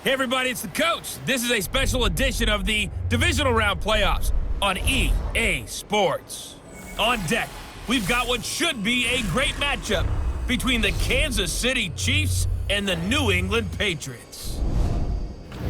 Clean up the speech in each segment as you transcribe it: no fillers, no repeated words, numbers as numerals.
Hey everybody, it's the coach. This is a special edition of the Divisional Round Playoffs on EA Sports. On deck, we've got what should be a great matchup between the Kansas City Chiefs and the New England Patriots.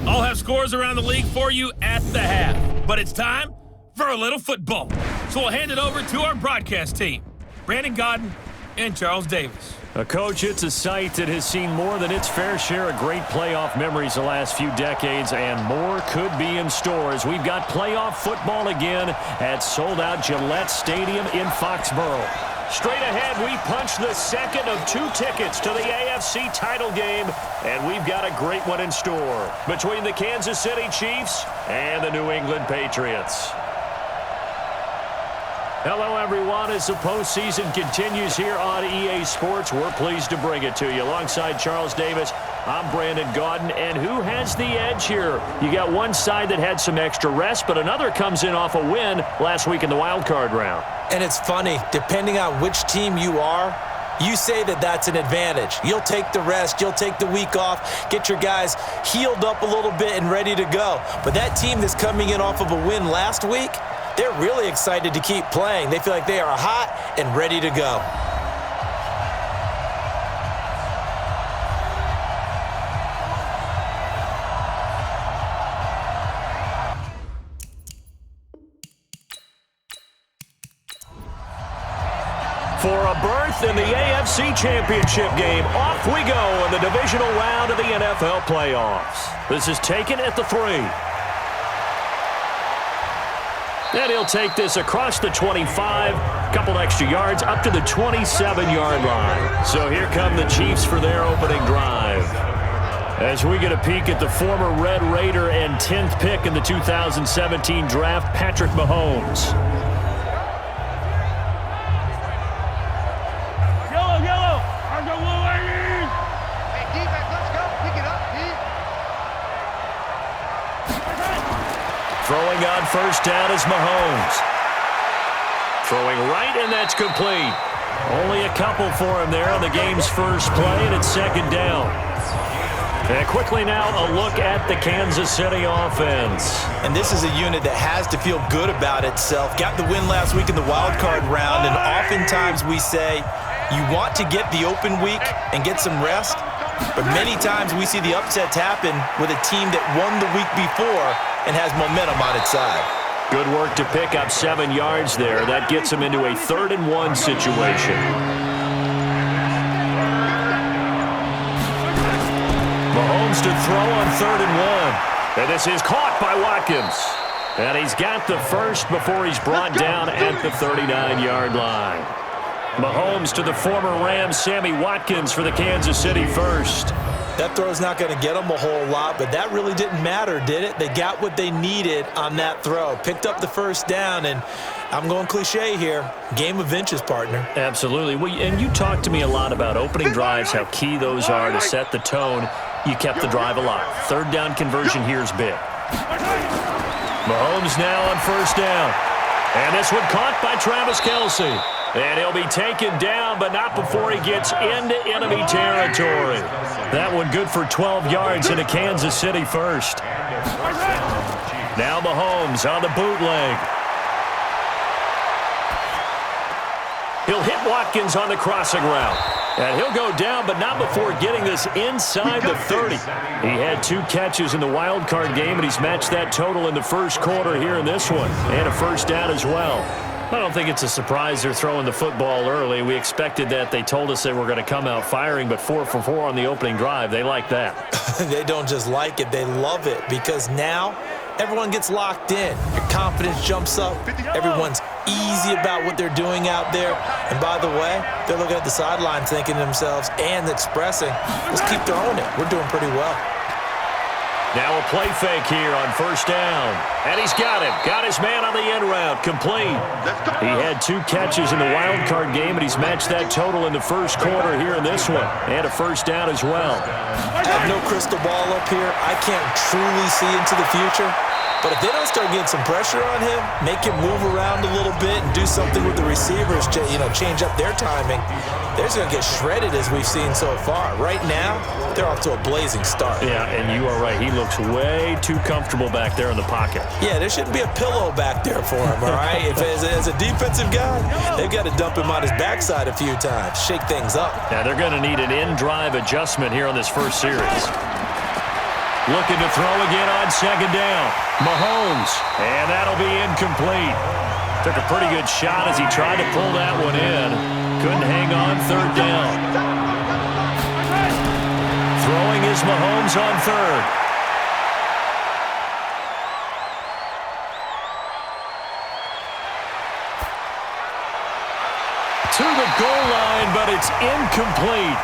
I'll have scores around the league for you at the half, but it's time for a little football. So we'll hand it over to our broadcast team, Brandon Godden and Charles Davis. Coach, it's a site that has seen more than its fair share of great playoff memories the last few decades, and more could be in store as we've got playoff football again at sold-out Gillette Stadium in Foxborough. Straight ahead, we punch the second of two tickets to the AFC title game, and we've got a great one in store between the Kansas City Chiefs and the New England Patriots. Hello, everyone. As the postseason continues here on EA Sports, we're pleased to bring it to you. Alongside Charles Davis, I'm Brandon Godden. And who has the edge here? You got one side that had some extra rest, but another comes in off a win last week in the wild card round. And it's funny, depending on which team you are, you say that that's an advantage. You'll take the rest, you'll take the week off, get your guys healed up a little bit and ready to go. But that team that's coming in off of a win last week, they're really excited to keep playing. They feel like they are hot and ready to go. For a berth in the AFC Championship game, off we go in the divisional round of the NFL playoffs. This is taken at the 3. And he'll take this across the 25, couple extra yards, up to the 27-yard line. So here come the Chiefs for their opening drive. As we get a peek at the former Red Raider and 10th pick in the 2017 draft, Patrick Mahomes. Yellow! Our go ladies! Hey, defense, let's go. Pick it up, Throwing on first down is Mahomes. Throwing right, and that's complete. Only a couple for him there on the game's first play, and it's second down. And quickly now, a look at the Kansas City offense. And this is a unit that has to feel good about itself. Got the win last week in the wild card round, and oftentimes we say you want to get the open week and get some rest, but many times we see the upsets happen with a team that won the week before and has momentum on its side. Good work to pick up 7 yards there. That gets him into a 3rd-and-1 situation. Mahomes to throw on 3rd-and-1. And this is caught by Watkins. And he's got the first before he's brought down at the 39-yard line. Mahomes to the former Rams, Sammy Watkins, for the Kansas City first. That throw's not going to get them a whole lot, but that really didn't matter, did it? They got what they needed on that throw. Picked up the first down, and I'm going cliche here. Game of inches, partner. Absolutely. Well, and you talked to me a lot about opening drives, how key those are to set the tone. You kept the drive alive. 3rd down conversion here is big. Mahomes now on first down. And this one caught by Travis Kelce. And he'll be taken down, but not before he gets into enemy territory. That one good for 12 yards into Kansas City first. Now Mahomes on the bootleg. He'll hit Watkins on the crossing route. And he'll go down, but not before getting this inside the 30. He had 2 catches in the wild card game, and he's matched that total in the first quarter here in this one. And a first down as well. I don't think it's a surprise they're throwing the football early. We expected that. They told us they were going to come out firing, but 4 for 4 on the opening drive. They like that. They don't just like it, they love it, because now everyone gets locked in. Your confidence jumps up. Everyone's easy about what they're doing out there. And by the way, they're looking at the sideline thinking to themselves and expressing, let's keep throwing it. We're doing pretty well. Now a play fake here on first down. And he's got him. Got his man on the end route. Complete. He had 2 catches in the wild card game, and he's matched that total in the first quarter here in this one. And a first down as well. I have no crystal ball up here. I can't truly see into the future. But if they don't start getting some pressure on him, make him move around a little bit and do something with the receivers, change up their timing, they're just going to get shredded as we've seen so far. Right now, they're off to a blazing start. Yeah, and you are right. He looks way too comfortable back there in the pocket. Yeah, there shouldn't be a pillow back there for him, all right? If as a defensive guy, they've got to dump him on his backside a few times, shake things up. Now, they're going to need an in-drive adjustment here on this first series. Looking to throw again on second down. Mahomes, and that'll be incomplete. Took a pretty good shot as he tried to pull that one in. Couldn't hang on third down. Throwing is Mahomes on third. To the goal line, but it's incomplete.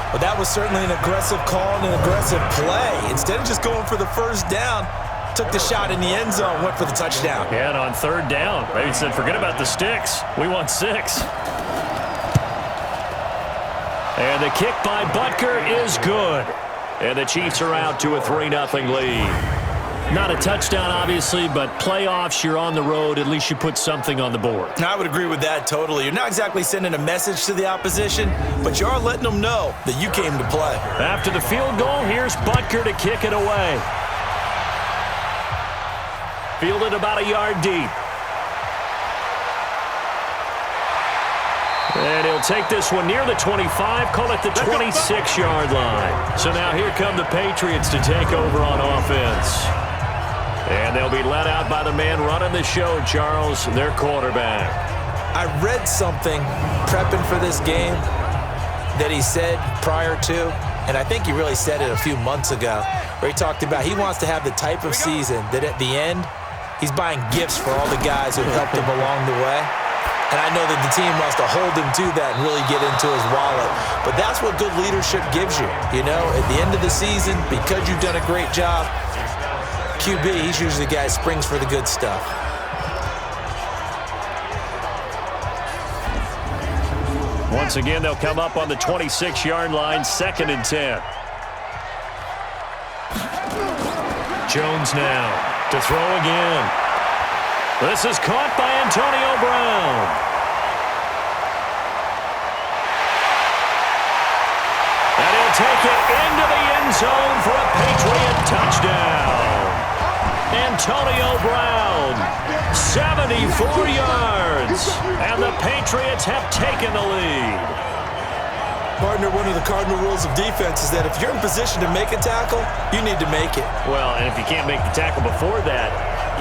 But that was certainly an aggressive call and an aggressive play. Instead of just going for the first down, took the shot in the end zone, went for the touchdown. Yeah, and on third down, maybe said, forget about the sticks. We want 6. And the kick by Butker is good. And the Chiefs are out to a 3-0 lead. Not a touchdown, obviously, but playoffs, you're on the road. At least you put something on the board. I would agree with that totally. You're not exactly sending a message to the opposition, but you are letting them know that you came to play. After the field goal, here's Butker to kick it away. Fielded about a yard deep. And he'll take this one near the 25, call it the 26-yard line. So now here come the Patriots to take over on offense. And they'll be let out by the man running the show, Charles, their quarterback. I read something prepping for this game that he said prior to, and I think he really said it a few months ago, where he talked about he wants to have the type of season that at the end, he's buying gifts for all the guys who helped him along the way. And I know that the team wants to hold him to that and really get into his wallet. But that's what good leadership gives you. You know, at the end of the season, because you've done a great job, QB, he's usually the guy who springs for the good stuff. Once again, they'll come up on the 26-yard line, 2nd and 10. Jones now to throw again. This is caught by Antonio Brown. And he'll take it into the end zone for a Patriot touchdown. Antonio Brown, 74 yards. And the Patriots have taken the lead. Partner, one of the cardinal rules of defense is that if you're in position to make a tackle, you need to make it. Well, and if you can't make the tackle before that,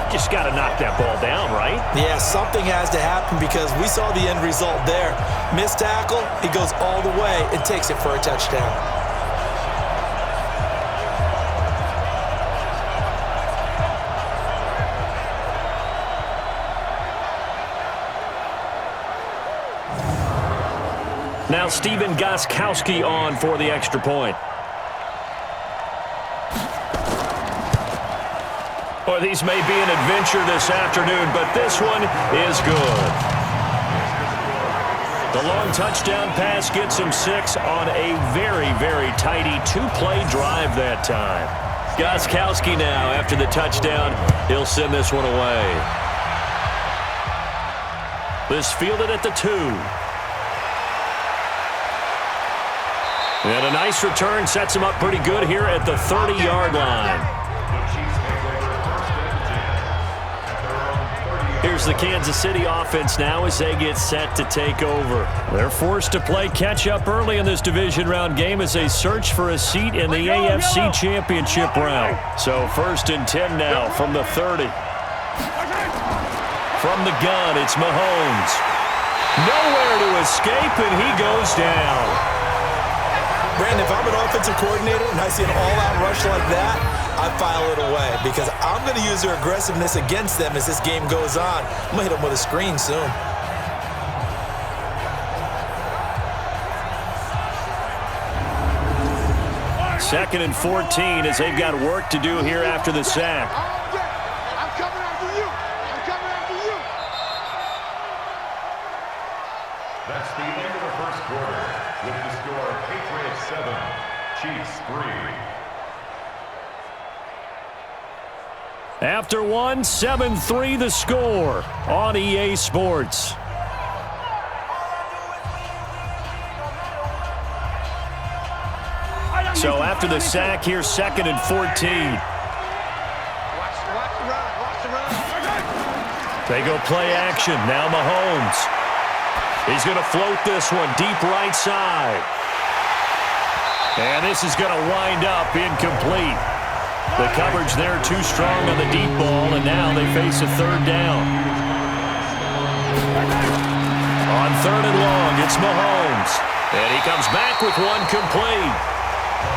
you just got to knock that ball down, right? Yeah, something has to happen because we saw the end result there. Missed tackle, he goes all the way and takes it for a touchdown. Now Steven Gostkowski on for the extra point. Well, these may be an adventure this afternoon, but this one is good. The long touchdown pass gets him 6 on a very, very tidy 2-play drive that time. Gostkowski now, after the touchdown, he'll send this one away. This fielded at the 2. And a nice return sets him up pretty good here at the 30-yard line. Here's the Kansas City offense now as they get set to take over. They're forced to play catch-up early in this division round game as they search for a seat in the AFC Championship round. So 1st and 10 now from the 30. From the gun, it's Mahomes. Nowhere to escape, and he goes down. Brandon, if I'm an offensive coordinator and I see an all-out rush like that, I file it away because I'm going to use their aggressiveness against them as this game goes on. I'm going to hit them with a screen soon. Second and 14 as they've got work to do here after the sack. I'm coming after you. I'm coming after you. That's the end of the first quarter with the score Patriots 7, Chiefs 3. After one, 7-3 the score on EA Sports. So after the sack, here's 2nd and 14. Watch the run. Watch the run. They go play action. Now Mahomes. He's going to float this one deep right side. And this is going to wind up incomplete. The coverage there too strong on the deep ball, and now they face a 3rd down. On 3rd and long, it's Mahomes. And he comes back with one complete.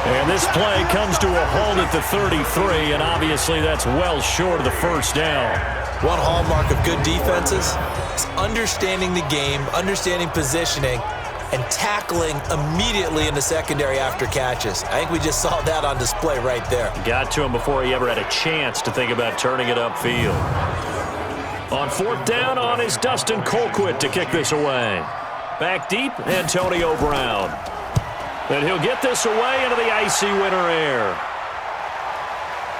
And this play comes to a halt at the 33, and obviously that's well short of the 1st down. One hallmark of good defenses is understanding the game, understanding positioning, and tackling immediately in the secondary after catches. I think we just saw that on display right there. Got to him before he ever had a chance to think about turning it upfield. On 4th down, on is Dustin Colquitt to kick this away. Back deep, Antonio Brown. And he'll get this away into the icy winter air.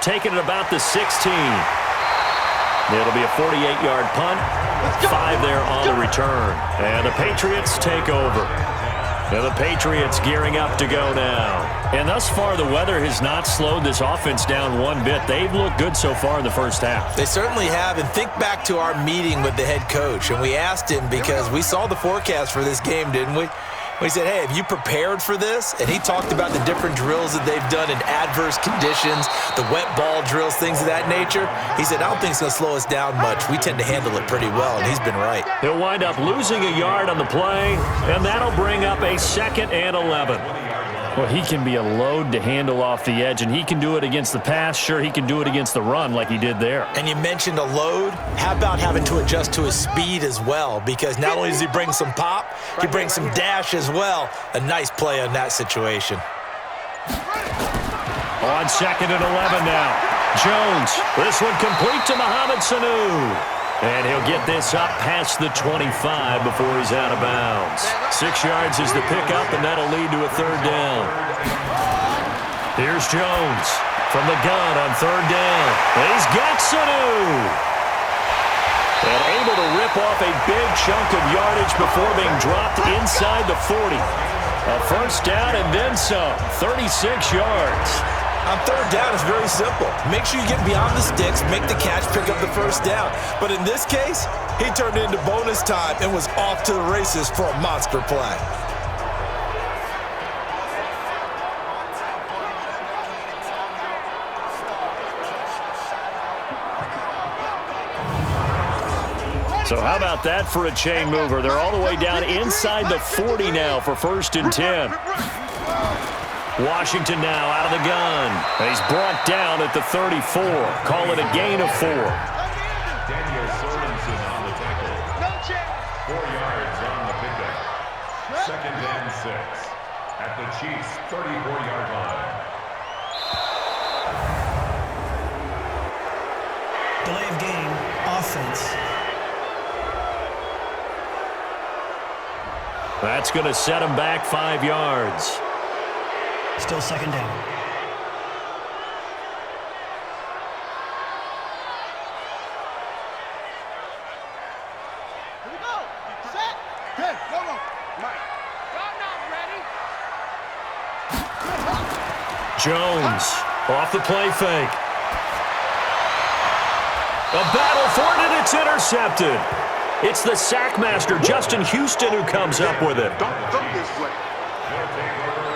Taking it about the 16. It'll be a 48-yard punt. 5 there on the return. And the Patriots take over. And the Patriots gearing up to go now. And thus far, the weather has not slowed this offense down one bit. They've looked good so far in the 1st half. They certainly have. And think back to our meeting with the head coach. And we asked him, because we saw the forecast for this game, didn't we? We said, hey, have you prepared for this? And he talked about the different drills that they've done in adverse conditions, the wet ball drills, things of that nature. He said, I don't think it's going to slow us down much. We tend to handle it pretty well, and he's been right. He'll wind up losing a yard on the play, and that'll bring up a 2nd and 11. Well, he can be a load to handle off the edge, and he can do it against the pass. Sure, he can do it against the run like he did there. And you mentioned a load. How about having to adjust to his speed as well? Because not only does he bring some pop, he brings some dash as well. A nice play on that situation. On 2nd and 11 now. Jones, this one complete to Mohamed Sanu. And he'll get this up past the 25 before he's out of bounds. 6 yards is the pickup, and that'll lead to a 3rd down. Here's Jones from the gun on 3rd down. And he's got Sanu. And able to rip off a big chunk of yardage before being dropped inside the 40. A 1st down and then some. 36 yards. On 3rd down, it's very simple. Make sure you get beyond the sticks, make the catch, pick up the 1st down. But in this case, he turned it into bonus time and was off to the races for a monster play. So how about that for a chain mover? They're all the way down inside the 40 now for 1st and 10. Washington now out of the gun. He's brought down at the 34. Call it a gain of 4. Daniel Sorensen on the tackle. 4 yards on the pickup. 2nd and 6 at the Chiefs' 34-yard line. Delay of game, offense. That's going to set him back 5 yards. Still 2nd down. Here we go. Set. Good. Go. Mike. Run now, ready. Jones off the play fake. A battle for it, and it's intercepted. It's the sackmaster, Justin Houston, who comes up with it. Don't go this way.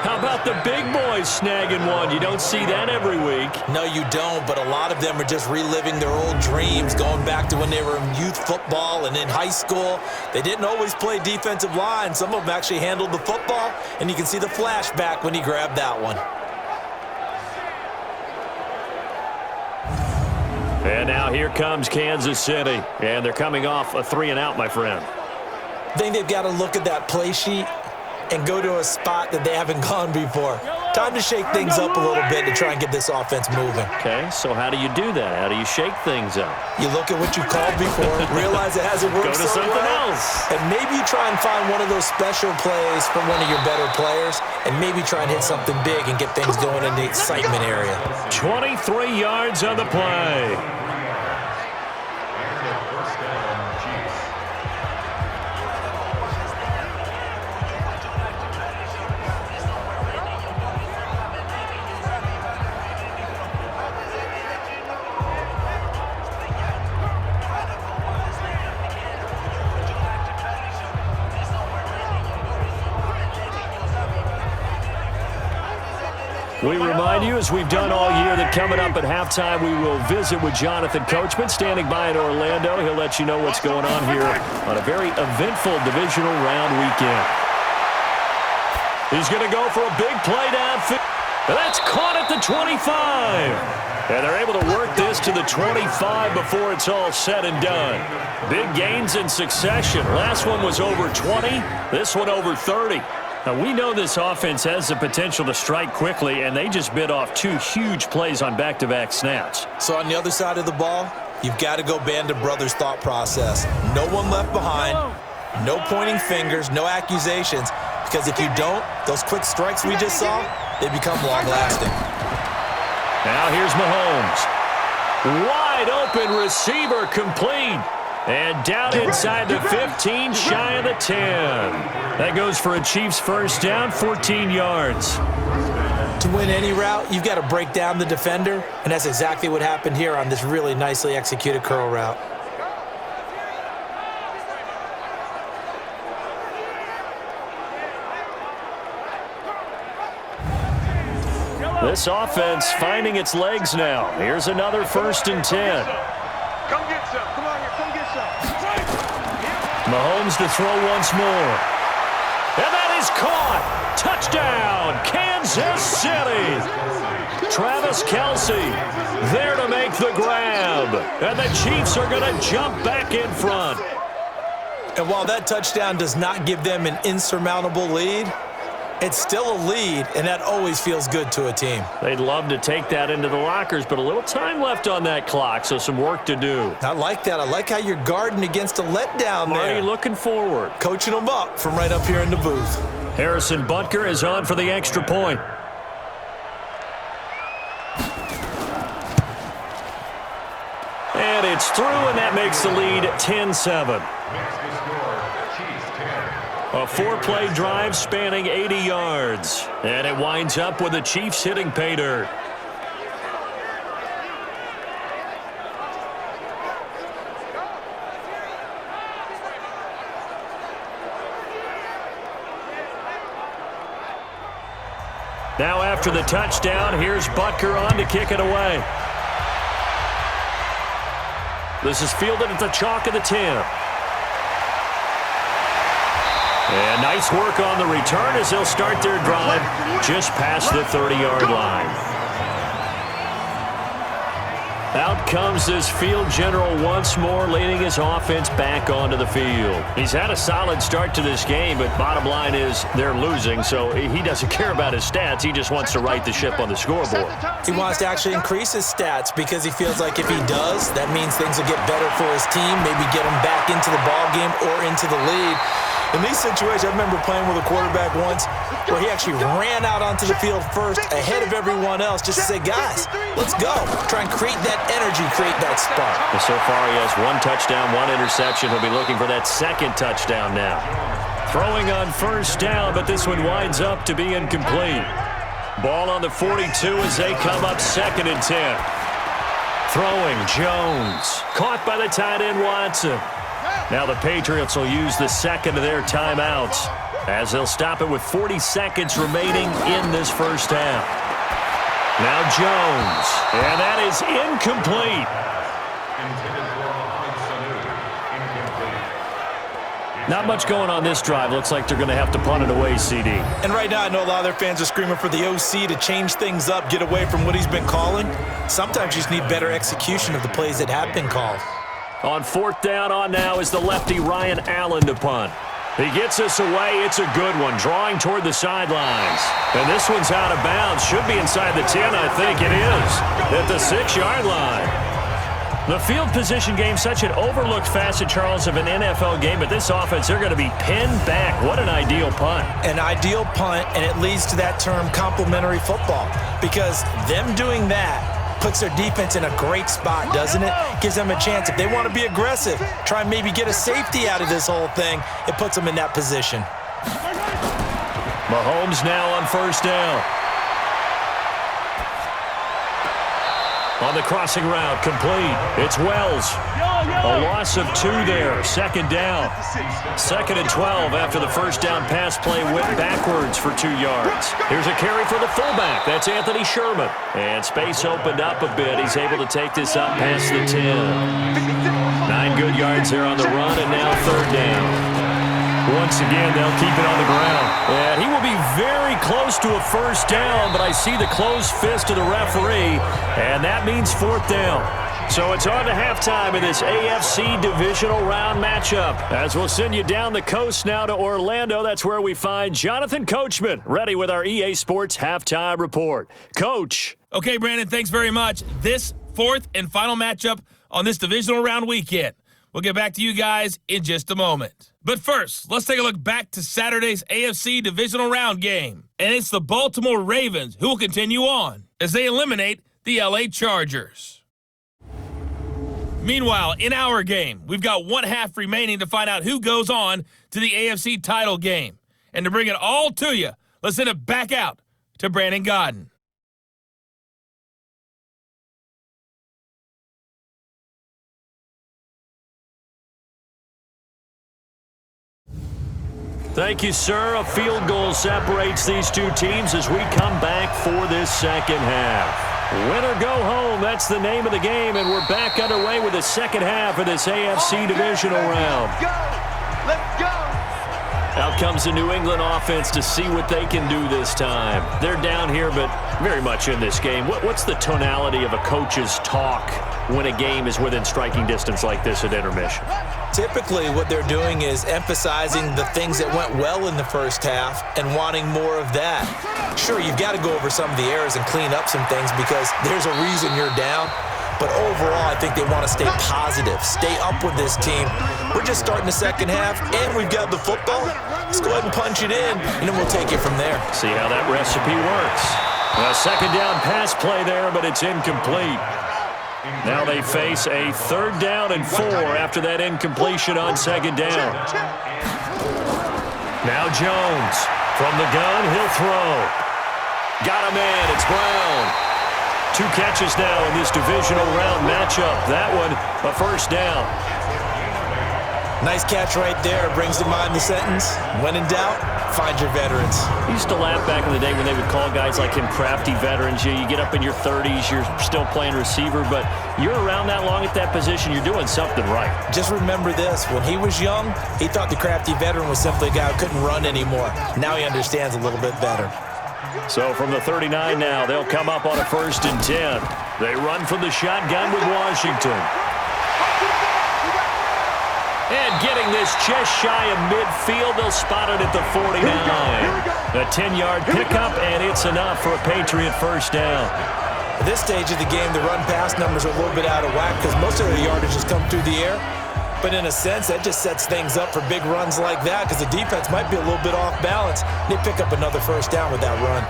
How about the big boys snagging one? You don't see that every week. No, you don't, but a lot of them are just reliving their old dreams, going back to when they were in youth football and in high school. They didn't always play defensive line. Some of them actually handled the football, and you can see the flashback when he grabbed that one. And now here comes Kansas City, and they're coming off a 3-and-out, my friend. I think they've got to look at that play sheet and go to a spot that they haven't gone before. Time to shake things up a little bit to try and get this offense moving. Okay, so how do you do that? How do you shake things up? You look at what you called before, realize it hasn't worked Go to so something well, else. and maybe you try and find one of those special plays from one of your better players, and maybe try and hit something big and get things going in the excitement area. 23 yards on the play. We remind you, as we've done all year, that coming up at halftime, we will visit with Jonathan Coachman, standing by in Orlando. He'll let you know what's going on here on a very eventful divisional round weekend. He's going to go for a big play downfield. And that's caught at the 25. And they're able to work this to the 25 before it's all said and done. Big gains in succession. Last one was over 20. This one over 30. Now, we know this offense has the potential to strike quickly, and they just bit off 2 huge plays on back-to-back snaps. So on the other side of the ball, you've got to go Band of Brothers thought process. No one left behind, no pointing fingers, no accusations, because if you don't, those quick strikes we just saw, they become long-lasting. Now here's Mahomes. Wide open receiver complete. And down inside the 15, shy of the 10. That goes for a Chiefs first down, 14 yards. To win any route, you've got to break down the defender, and that's exactly what happened here on this really nicely executed curl route. This offense finding its legs now. Here's another 1st and 10. Come get some. Come on here. Come get some. Mahomes to throw once more. And that is caught. Touchdown, Kansas City. Travis Kelce there to make the grab. And the Chiefs are going to jump back in front. And while that touchdown does not give them an insurmountable lead, it's still a lead, and that always feels good to a team. They'd love to take that into the lockers, but a little time left on that clock, so some work to do. I like that. I like how you're guarding against a letdown there. Marty looking forward. Coaching them up from right up here in the booth. Harrison Butker is on for the extra point. And it's through, and that makes the lead 10-7. A 4-play drive spanning 80 yards. And it winds up with the Chiefs hitting pay dirt. Now after the touchdown, here's Butker on to kick it away. This is fielded at the chalk of the 10. And nice work on the return as they'll start their drive just past the 30-yard line. Out comes this field general once more, leading his offense back onto the field. He's had a solid start to this game, but bottom line is they're losing, so he doesn't care about his stats. He just wants to right the ship on the scoreboard. He wants to actually increase his stats because he feels like if he does, that means things will get better for his team, maybe get him back into the ball game or into the lead. In these situations, I remember playing with a quarterback once where he actually ran out onto the field first ahead of everyone else just to say, guys, let's go. Try and create that energy, create that spark. Well, so far he has 1 touchdown, 1 interception. He'll be looking for that 2nd touchdown now. Throwing on first down, but this one winds up to be incomplete. Ball on the 42 as they come up 2nd and 10. Throwing, Jones. Caught by the tight end, Watson. Now the Patriots will use the 2nd of their timeouts as they'll stop it with 40 seconds remaining in this first half. Now Jones, and that is incomplete. Not much going on this drive. Looks like they're going to have to punt it away, CD. And right now I know a lot of their fans are screaming for the OC to change things up, get away from what he's been calling. Sometimes you just need better execution of the plays that have been called. On 4th down on now is the lefty Ryan Allen to punt. He gets us away. It's a good one, drawing toward the sidelines. And this one's out of bounds. Should be inside the 10, I think it is, at the 6-yard line. The field position game, such an overlooked facet, Charles, of an NFL game, but this offense, they're going to be pinned back. What an ideal punt. An ideal punt, and it leads to that term complementary football, because them doing that puts their defense in a great spot, doesn't it? Gives them a chance. If they want to be aggressive, try and maybe get a safety out of this whole thing, it puts them in that position. Mahomes now on first down. On the crossing route, complete. It's Wells. A loss of 2 there. Second down. 2nd and 12 after the first down pass play went backwards for 2 yards. Here's a carry for the fullback. That's Anthony Sherman. And space opened up a bit. He's able to take this up past the 10. 9 good yards there on the run, and now 3rd down. Once again, they'll keep it on the ground. And he will be very close to a first down, but I see the closed fist of the referee, and that means 4th down. So it's on to halftime in this AFC divisional round matchup. As we'll send you down the coast now to Orlando, that's where we find Jonathan Coachman, ready with our EA Sports halftime report. Coach. Okay, Brandon, thanks very much. This 4th and final matchup on this divisional round weekend. We'll get back to you guys in just a moment. But first, let's take a look back to Saturday's AFC divisional round game. And it's the Baltimore Ravens who will continue on as they eliminate the LA Chargers. Meanwhile, in our game, we've got 1 half remaining to find out who goes on to the AFC title game. And to bring it all to you, let's send it back out to Brandon Godden. Thank you, sir. A field goal separates these 2 teams as we come back for this second half. Win or go home, that's the name of the game, and we're back underway with the second half of this AFC divisional round. Let's go! Out comes the New England offense to see what they can do this time. They're down here, but very much in this game. What's the tonality of a coach's talk when a game is within striking distance like this at intermission? Typically, what they're doing is emphasizing the things that went well in the first half and wanting more of that. Sure, you've got to go over some of the errors and clean up some things because there's a reason you're down. But overall, I think they want to stay positive, stay up with this team. We're just starting the second half, and we've got the football. Let's go ahead and punch it in, and then we'll take it from there. See how that recipe works. A second down pass play there, but it's incomplete. Now they face a 3rd down and 4 after that incompletion on 2nd down. Now Jones. From the gun, he'll throw. Got him in. It's Brown. 2 catches now in this divisional round matchup. That one, a first down. Nice catch right there. Brings to mind the sentence, when in doubt, find your veterans. I used to laugh back in the day when they would call guys like him crafty veterans. You get up in your 30s, you're still playing receiver, but you're around that long at that position, you're doing something right. Just remember this. When he was young, he thought the crafty veteran was simply a guy who couldn't run anymore. Now he understands a little bit better. So from the 39 now, they'll come up on a 1st and 10. They run from the shotgun with Washington. And getting this just shy of midfield, they'll spot it at the 49. A 10-yard pickup, and it's enough for a Patriot first down. At this stage of the game, the run-pass numbers are a little bit out of whack because most of the yardage has come through the air. But in a sense, that just sets things up for big runs like that because the defense might be a little bit off balance. They pick up another first down with that run.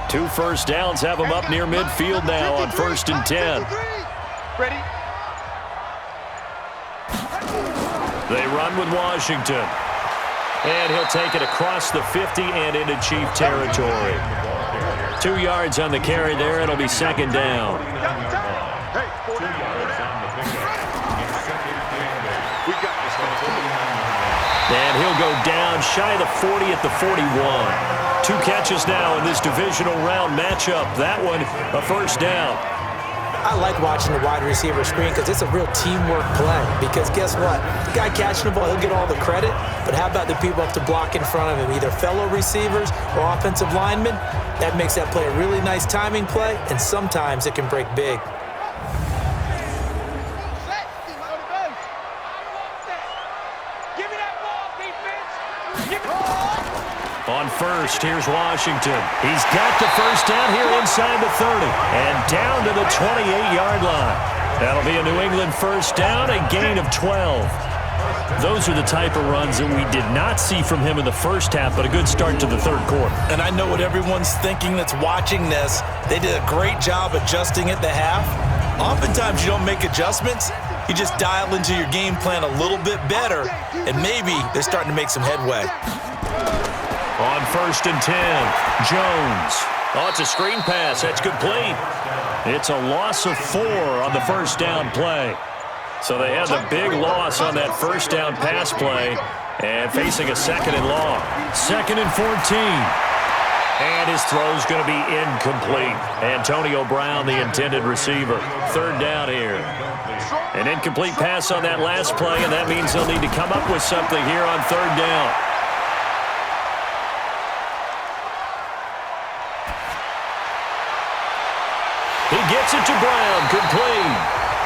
2 first downs have them up near midfield now on 1st and 10. Ready? They run with Washington. And he'll take it across the 50 and into Chief territory. 2 yards on the carry there. It'll be 2nd down. And he'll go down shy of the 40 at the 41. 2 catches now in this divisional round matchup. That one, a first down. I like watching the wide receiver screen because it's a real teamwork play. Because guess what? The guy catching the ball, he'll get all the credit. But how about the people up to block in front of him, either fellow receivers or offensive linemen? That makes that play a really nice timing play, and sometimes it can break big. On first, here's Washington. He's got the first down here inside the 30 and down to the 28-yard line. That'll be a New England first down, a gain of 12. Those are the type of runs that we did not see from him in the first half, but a good start to the 3rd quarter. And I know what everyone's thinking that's watching this. They did a great job adjusting at the half. Oftentimes you don't make adjustments. You just dial into your game plan a little bit better, and maybe they're starting to make some headway. On 1st and 10, Jones. Oh, it's a screen pass. That's complete. It's a loss of 4 on the first down play. So they had the big loss on that first down pass play and facing a 2nd and long. 2nd and 14. And his throw's going to be incomplete. Antonio Brown, the intended receiver. 3rd down here. An incomplete pass on that last play, and that means they'll need to come up with something here on 3rd down. He gets it to Brown, complete.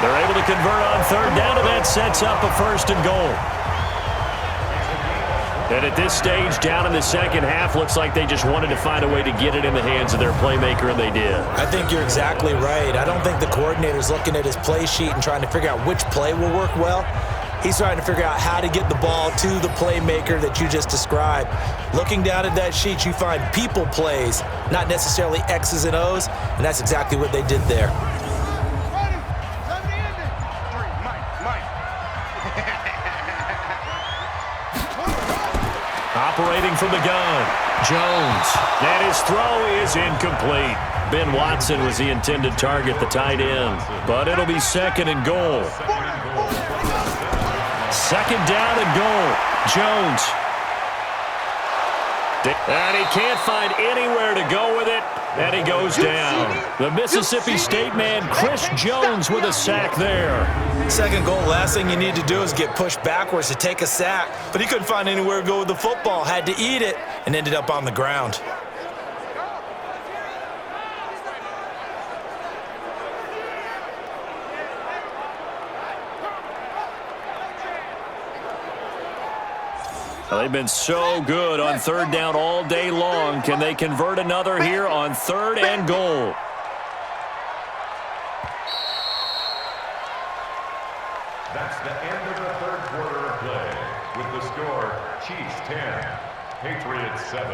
They're able to convert on 3rd down, and that sets up a 1st and goal. And at this stage, down in the second half, looks like they just wanted to find a way to get it in the hands of their playmaker, and they did. I think you're exactly right. I don't think the coordinator's looking at his play sheet and trying to figure out which play will work well. He's trying to figure out how to get the ball to the playmaker that you just described. Looking down at that sheet, you find people plays, not necessarily X's and O's, and that's exactly what they did there. Operating from the gun, Jones. And his throw is incomplete. Ben Watson was the intended target, the tight end. But it'll be 2nd and goal. 2nd down and goal. Jones. And he can't find anywhere to go with it. And he goes down. The Mississippi State man, Chris Jones, with a sack there. 2nd goal, last thing you need to do is get pushed backwards to take a sack. But he couldn't find anywhere to go with the football, had to eat it, and ended up on the ground. Well, they've been so good on 3rd down all day long. Can they convert another here on 3rd and goal? That's the end of the 3rd quarter of play. With the score, Chiefs 10, Patriots 7.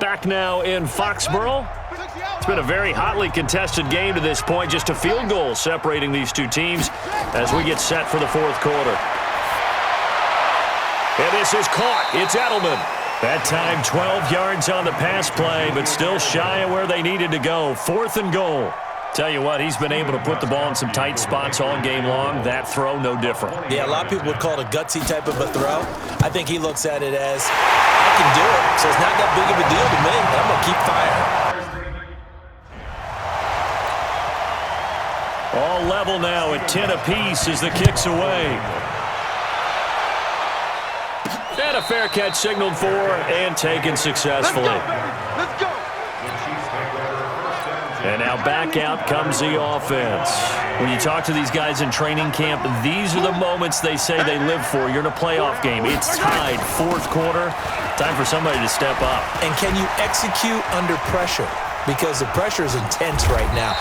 Back now in Foxborough. It's been a very hotly contested game to this point. Just a field goal separating these two teams as we get set for the 4th quarter. And this is caught. It's Edelman. That time 12 yards on the pass play, but still shy of where they needed to go. 4th and goal. Tell you what, he's been able to put the ball in some tight spots all game long. That throw, no different. Yeah, a lot of people would call it a gutsy type of a throw. I think he looks at it as, I can do it, so it's not that big of a deal to me, but I'm going to keep firing. All level now at 10 apiece as the kick's away. And a fair catch signaled for and taken successfully. Let's go. And now back out comes the offense. When you talk to these guys in training camp, these are the moments they say they live for. You're in a playoff game. It's tied, 4th quarter. Time for somebody to step up. And can you execute under pressure? Because the pressure is intense right now.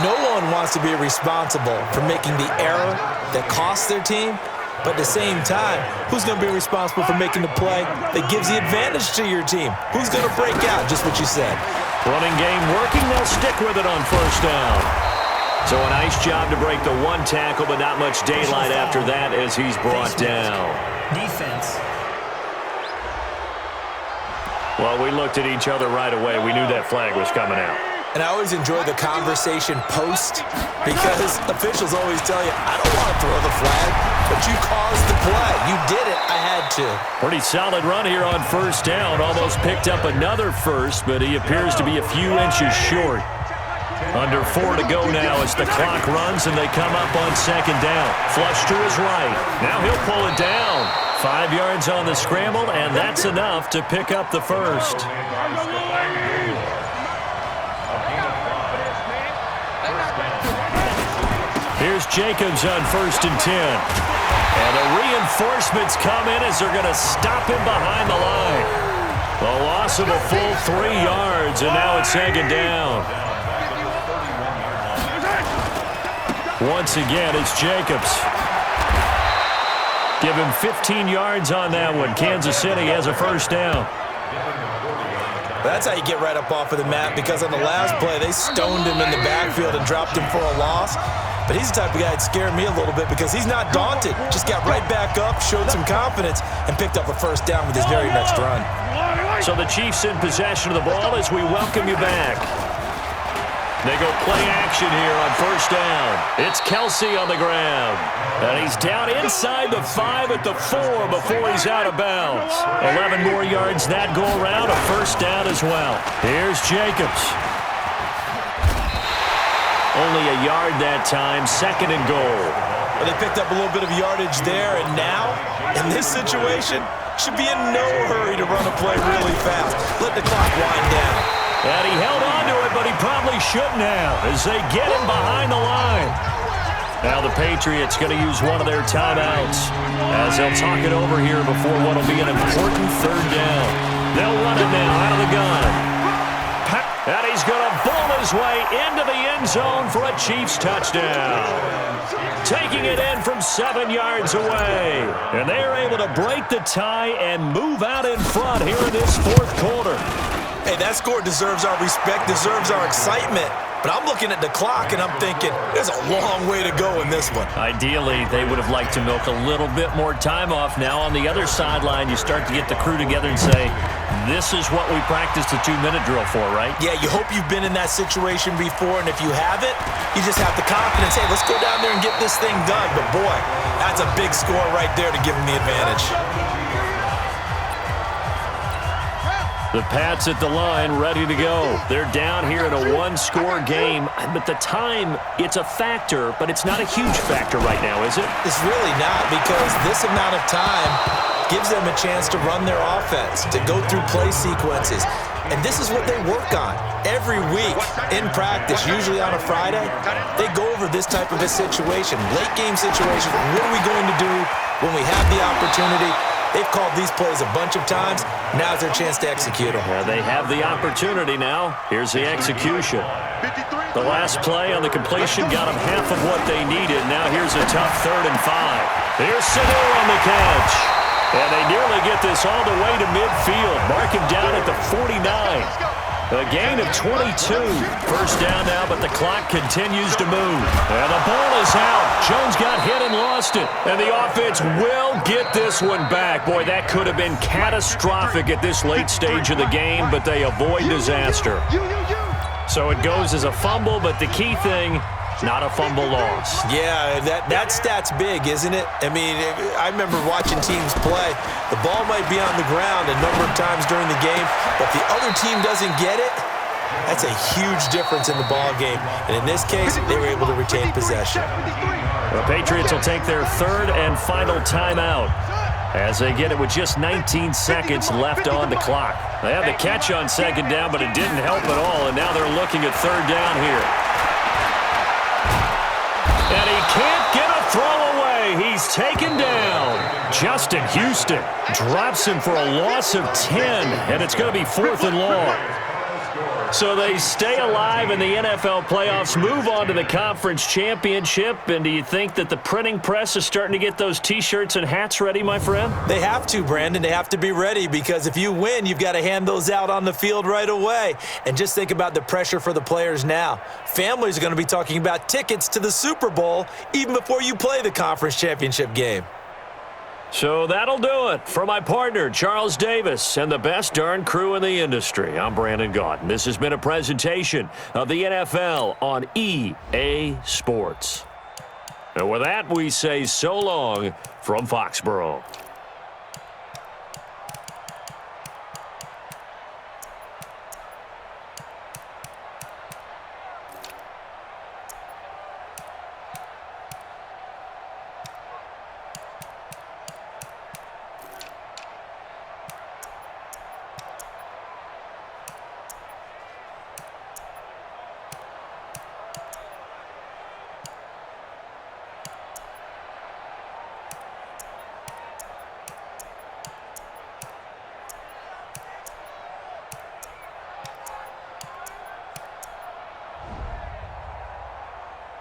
No one wants to be responsible for making the error that costs their team. But at the same time, who's going to be responsible for making the play that gives the advantage to your team? Who's going to break out? Just what you said. Running game working. They'll stick with it on 1st down. So a nice job to break the 1 tackle, but not much daylight after that as he's brought down. Defense. Well, we looked at each other right away. We knew that flag was coming out. And I always enjoy the conversation post because officials always tell you, I don't want to throw the flag, but you caused the play. You did it. I had to. Pretty solid run here on 1st down. Almost picked up another first, but he appears to be a few inches short. Under 4 to go now as the clock runs and they come up on 2nd down. Flush to his right. Now he'll pull it down. 5 yards on the scramble, and that's enough to pick up the first. Here's Jacobs on 1st and 10. And the reinforcements come in as they're going to stop him behind the line. A loss of a full 3 yards, and now it's 2nd down. Once again, it's Jacobs. Give him 15 yards on that one. Kansas City has a 1st down. That's how you get right up off of the mat, because on the last play, they stoned him in the backfield and dropped him for a loss. But he's the type of guy that scared me a little bit because he's not daunted. Just got right back up, showed some confidence, and picked up a 1st down with his very next run. So the Chiefs in possession of the ball as we welcome you back. They go play action here on first down. It's Kelsey on the ground. And he's down inside the 5 at the 4 before he's out of bounds. 11 more yards that go around, a first down as well. Here's Jacobs. Only a yard that time, second and goal. Well, they picked up a little bit of yardage there, and now, in this situation, should be in no hurry to run a play really fast. Let the clock wind down. And he held on to it, but he probably shouldn't have as they get him behind the line. Now the Patriots going to use one of their timeouts as they'll talk it over here before what will be an important third down. They'll run it now out of the gun. And he's going to bowl his way into the end zone for a Chiefs touchdown. Taking it in from 7 yards away. And they're able to break the tie and move out in front here in this fourth quarter. Hey, that score deserves our respect, deserves our excitement. But I'm looking at the clock, and I'm thinking, there's a long way to go in this one. Ideally, they would have liked to milk a little bit more time off. Now on the other sideline, you start to get the crew together and say, this is what we practiced the 2-minute drill for, right? Yeah, you hope you've been in that situation before, and if you haven't, you just have the confidence, hey, let's go down there and get this thing done. But boy, that's a big score right there to give them the advantage. The Pats at the line, ready to go. They're down here in a one-score game, but the time, it's a factor, but it's not a huge factor right now, is it? It's really not, because this amount of time gives them a chance to run their offense, to go through play sequences. And this is what they work on every week in practice, usually on a Friday. They go over this type of a situation, late-game situation. What are we going to do when we have the opportunity? They've called these plays a bunch of times. Now's their chance to execute them. Yeah, they have the opportunity now. Here's the execution. The last play on the completion got them half of what they needed. Now here's a tough 3rd and 5. Here's Sanu on the catch. And they nearly get this all the way to midfield. Mark him down at the 49. A gain of 22. First down now, but the clock continues to move. And the ball is out. Jones got hit and lost it. And the offense will get this one back. Boy, that could have been catastrophic at this late stage of the game, but they avoid disaster. So it goes as a fumble, but the key thing, not a fumble loss. Yeah, that stat's big, isn't it? I mean, I remember watching teams play. The ball might be on the ground a number of times during the game, but the other team doesn't get it. That's a huge difference in the ball game. And in this case, they were able to retain possession. The Patriots will take their 3rd and final timeout as they get it with just 19 seconds left on the clock. They had the catch on 2nd down, but it didn't help at all, and now they're looking at 3rd down here. And he can't get a throw away. He's taken down. Justin Houston drops him for a loss of 10, and it's going to be 4th and long. So they stay alive in the NFL playoffs, move on to the conference championship, and do you think that the printing press is starting to get those T-shirts and hats ready, my friend? They have to, Brandon. They have to be ready because if you win, you've got to hand those out on the field right away. And just think about the pressure for the players now. Families are going to be talking about tickets to the Super Bowl even before you play the conference championship game. So that'll do it. For my partner, Charles Davis, and the best darn crew in the industry, I'm Brandon Gaudin. This has been a presentation of the NFL on EA Sports. And with that, we say so long from Foxborough.